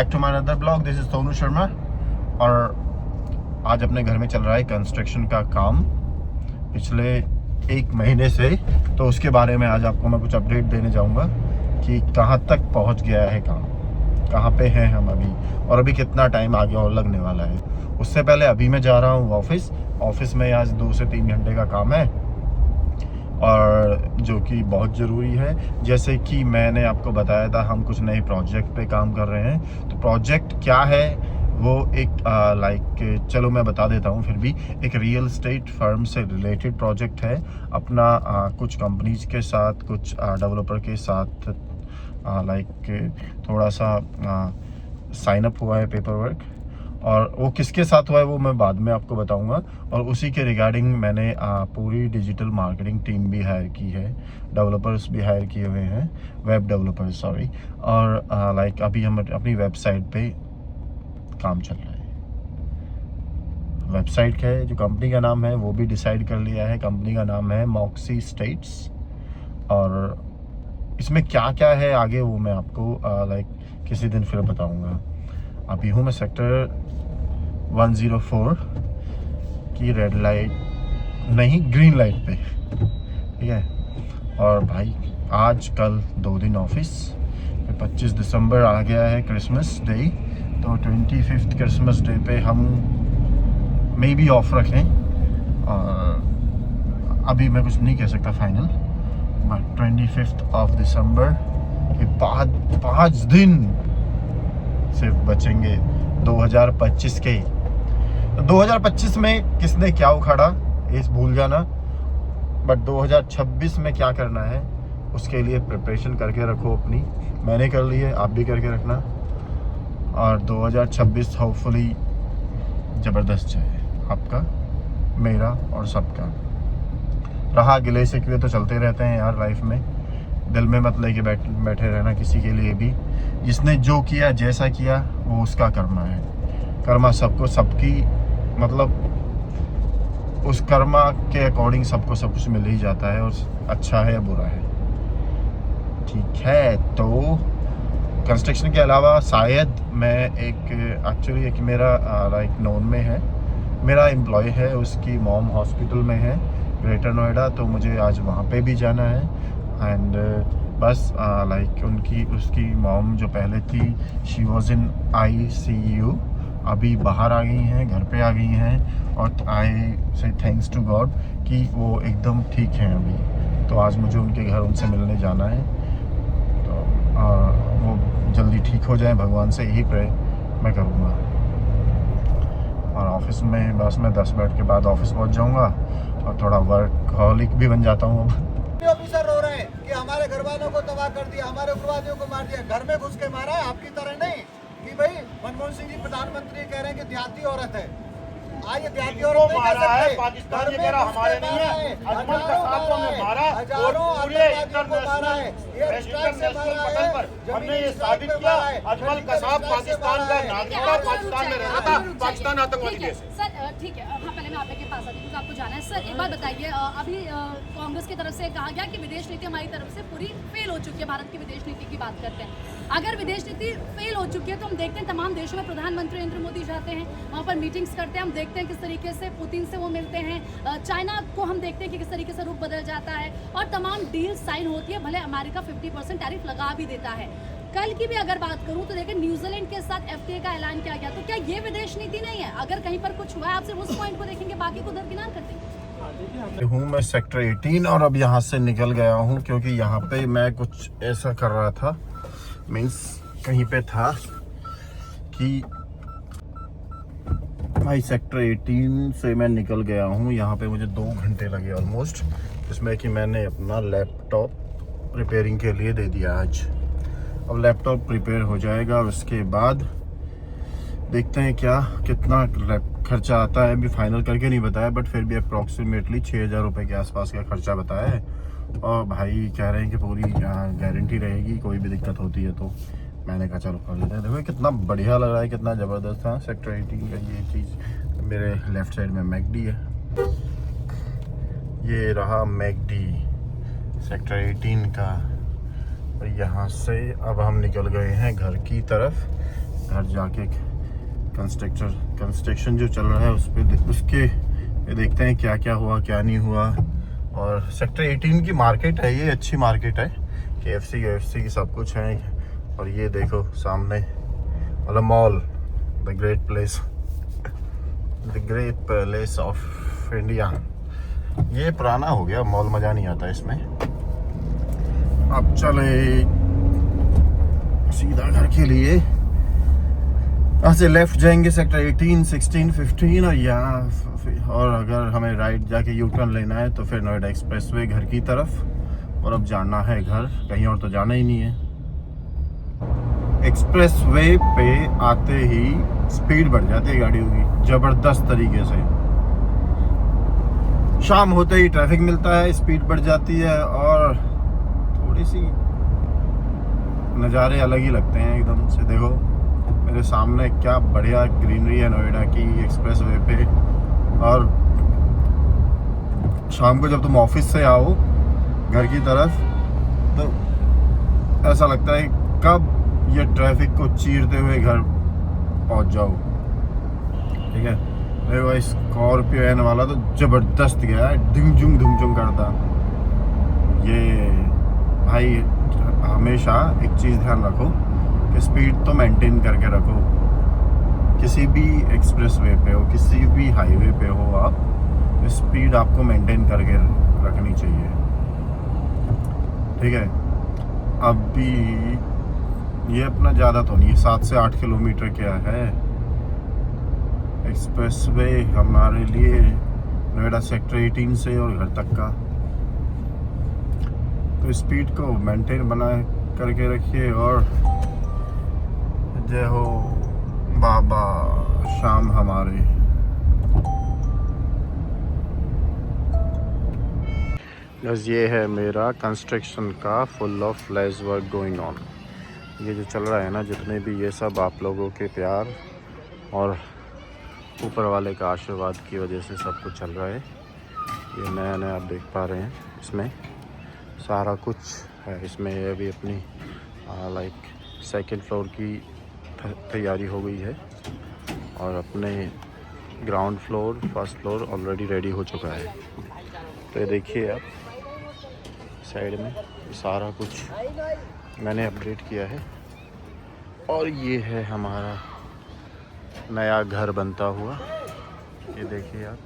Back to my another blog, this is Sonu Sharma. और आज अपने घर में चल रहा है कंस्ट्रक्शन का काम पिछले 1 महीने से, तो उसके बारे में आज आपको मैं कुछ अपडेट देने जाऊंगा कि कहां तक पहुंच गया है काम, कहां पे हैं हम अभी और अभी कितना टाइम आगे और लगने वाला है। उससे पहले अभी मैं जा रहा हूं ऑफिस में। आज 2 से 3 घंटे का काम है और जो कि बहुत ज़रूरी है। जैसे कि मैंने आपको बताया था, हम कुछ नए प्रोजेक्ट पे काम कर रहे हैं। तो प्रोजेक्ट क्या है वो एक चलो मैं बता देता हूँ। फिर भी एक रियल एस्टेट फर्म से रिलेटेड प्रोजेक्ट है अपना, कुछ कंपनीज के साथ, कुछ डेवलपर के साथ थोड़ा सा साइन अप हुआ है, पेपर वर्क। और वो किसके साथ हुआ है वो मैं बाद में आपको बताऊंगा। और उसी के रिगार्डिंग मैंने पूरी डिजिटल मार्केटिंग टीम भी हायर की है, डेवलपर्स भी हायर किए हुए हैं, वेब डेवलपर्स सॉरी। और अभी हम अपनी वेबसाइट पे काम चल रहा है। वेबसाइट है, जो कंपनी का नाम है वो भी डिसाइड कर लिया है। कंपनी का नाम है मॉक्सी स्टेट्स। और इसमें क्या क्या है आगे वो मैं आपको किसी दिन फिर बताऊंगा। अभी हूँ मैं सेक्टर 104 की रेड लाइट नहीं ग्रीन लाइट पे, ठीक है। और भाई आज कल 2 दिन ऑफिस, 25 दिसंबर आ गया है क्रिसमस डे, तो 25 क्रिसमस डे पे हम मे बी ऑफ रखें। और अभी मैं कुछ नहीं कह सकता फाइनल, बट 25 ऑफ दिसंबर के बाद 5 दिन सिर्फ बचेंगे 2025 के। 2025 में किसने क्या उखाड़ा इस भूल जाना, बट 2026 में क्या करना है उसके लिए प्रिपरेशन करके रखो अपनी। मैंने कर ली है, आप भी करके रखना। और 2026 होपफुली ज़बरदस्त जाए, आपका, मेरा और सबका। रहा गिले शिकवे तो चलते रहते हैं यार लाइफ में, दिल में मत लेके बैठे रहना किसी के लिए भी। जिसने जो किया, जैसा किया, वो उसका कर्मा है। कर्मा सबको सबकी मतलब उस कर्मा के अकॉर्डिंग सबको सब कुछ मिल ही जाता है, और अच्छा है या बुरा है, ठीक है। तो कंस्ट्रक्शन के अलावा शायद मैं एक मेरा नोन में है, मेरा एम्प्लॉय है, उसकी मॉम हॉस्पिटल में है ग्रेटर नोएडा, तो मुझे आज वहाँ पे भी जाना है। एंड बस उसकी मॉम जो पहले थी, शी वॉज इन ICU, अभी बाहर आ गई हैं, घर पे आ गई हैं। और आई से थैंक्स टू गॉड कि वो एकदम ठीक हैं अभी। तो आज मुझे उनके घर उनसे मिलने जाना है, तो वो जल्दी ठीक हो जाए, भगवान से यही प्रे मैं करूँगा। और ऑफिस में बस मैं 10 मिनट के बाद ऑफिस पहुँच जाऊँगा और थोड़ा वर्कहॉलिक भी बन जाता हूँ अब। ऑफिसर रो रहे हैं कि हमारे घर वालों को तबाह कर दिया, हमारे उग्रवादियों को मार दिया, घर में घुस के मारा है। आपकी तरह नहीं कि भाई मनमोहन सिंह जी प्रधानमंत्री कह रहे हैं कि देहाती औरत है। आज ये देहाती औरत नहीं कह सकते, पाकिस्तान की तरह हमारे नहीं है। अजमल कसाबों ने मारा और पूरे इंटरनेशनल पर हमने ये साबित किया, अजमल कसाब पाकिस्तान का नागरिक था, पाकिस्तान में रहता था, पाकिस्तान आतंकवादी देश है। सर ठीक है, हाँ पहले मैं आपके पास आती हूँ, आपको जाना है। सर एक बात बताइए, अभी कांग्रेस की तरफ से कहा गया कि विदेश नीति हमारी तरफ से पूरी फेल हो चुकी है। भारत की विदेश नीति की बात करते हैं, अगर विदेश नीति फेल हो चुकी है तो हम देखते हैं तमाम देशों में प्रधानमंत्री नरेंद्र मोदी जाते हैं, वहाँ पर मीटिंग्स करते हैं, हम देखते हैं किस तरीके से पुतिन से वो मिलते हैं, चाइना को हम देखते हैं कि किस तरीके से रुख बदल जाता है और तमाम डील साइन होती है। भले अमेरिका 50% टैरिफ लगा भी देता है। कल की भी अगर बात करूं तो देखिए न्यूजीलैंड के साथ FTA का ऐलान किया गया, तो क्या ये विदेश नीति नहीं है? अगर कहीं पर कुछ हुआ है, आप सिर्फ उस पॉइंट को देखेंगे, बाकी को दरकिनार कर देंगे। हूँ मैं सेक्टर 18 और अब यहाँ से निकल गया हूँ क्योंकि यहाँ पे मैं कुछ ऐसा कर रहा था, मीन्स कहीं पे था कि भाई सेक्टर 18 से मैं निकल गया हूँ। यहाँ पे मुझे 2 घंटे लगे ऑलमोस्ट, जिसमें कि मैंने अपना लैपटॉप रिपेयरिंग के लिए दे दिया आज। अब लैपटॉप प्रिपेयर हो जाएगा, उसके बाद देखते हैं कितना खर्चा आता है। अभी फाइनल करके नहीं बताया, बट फिर भी अप्रॉक्सीमेटली 6000 रुपये के आसपास का खर्चा बताया है। और भाई कह रहे हैं कि पूरी गारंटी रहेगी, कोई भी दिक्कत होती है तो। मैंने कहा चलो कर लेते हैं। देखो कितना बढ़िया लग रहा है, कितना ज़बरदस्त था सेक्टर 18 का ये चीज़। मेरे लेफ़्ट साइड में मैकडी है, ये रहा मैकडी सेक्टर 18 का। और यहाँ से अब हम निकल गए हैं घर की तरफ। घर जाके कंस्ट्रक्शन जो चल रहा है उसके ये देखते हैं क्या क्या हुआ क्या नहीं हुआ। और सेक्टर 18 की मार्केट है, ये अच्छी मार्केट है, KFC की सब कुछ है। और ये देखो सामने मतलब mall, the great palace of India. ये पुराना हो गया मॉल, मज़ा नहीं आता इसमें। अब चले सीधा घर के लिए, यहाँ से लेफ्ट जाएंगे सेक्टर 18, 16, 15 और अगर हमें राइट जाके यू टर्न लेना है तो फिर नोएडा एक्सप्रेसवे घर की तरफ। और अब जाना है घर, कहीं और तो जाना ही नहीं है। एक्सप्रेसवे पे आते ही स्पीड बढ़ जाती है गाड़ियों की ज़बरदस्त तरीके से। शाम होते ही ट्रैफिक मिलता है, स्पीड बढ़ जाती है और थोड़ी सी नज़ारे अलग ही लगते हैं एकदम से। देखो मेरे सामने क्या बढ़िया ग्रीनरी है नोएडा की एक्सप्रेसवे पे। और शाम को जब तुम ऑफिस से आओ घर की तरफ तो ऐसा लगता है कब ये ट्रैफिक को चीरते हुए घर पहुंच जाओ। ठीक है, देखो स्कॉर्पियो एन वाला तो ज़बरदस्त गया है, धुम करता। ये भाई हमेशा एक चीज़ ध्यान रखो कि स्पीड तो मेंटेन करके रखो, किसी भी एक्सप्रेसवे पे हो, किसी भी हाईवे पे हो, आप स्पीड आपको मेंटेन करके रखनी चाहिए। ठीक है, अब भी ये अपना ज़्यादा तो नहीं, 7 से 8 किलोमीटर क्या है एक्सप्रेसवे हमारे लिए नोएडा सेक्टर 18 से और घर तक का। तो स्पीड को मेंटेन बनाए करके रखिए। और जय हो बाबा शाम हमारे। बस ये है मेरा कंस्ट्रक्शन का full of lace work going on. ये जो चल रहा है ना, जितने भी ये सब आप लोगों के प्यार और ऊपर वाले का आशीर्वाद की वजह से सब कुछ चल रहा है। ये नया आप देख पा रहे हैं, इसमें सारा कुछ है। इसमें ये अभी अपनी लाइक सेकंड फ्लोर की तैयारी हो गई है और अपने ground floor first floor already ready हो चुका है। तो ये देखिए आप साइड में सारा कुछ मैंने अपडेट किया है। और ये है हमारा नया घर बनता हुआ, ये देखिए आप।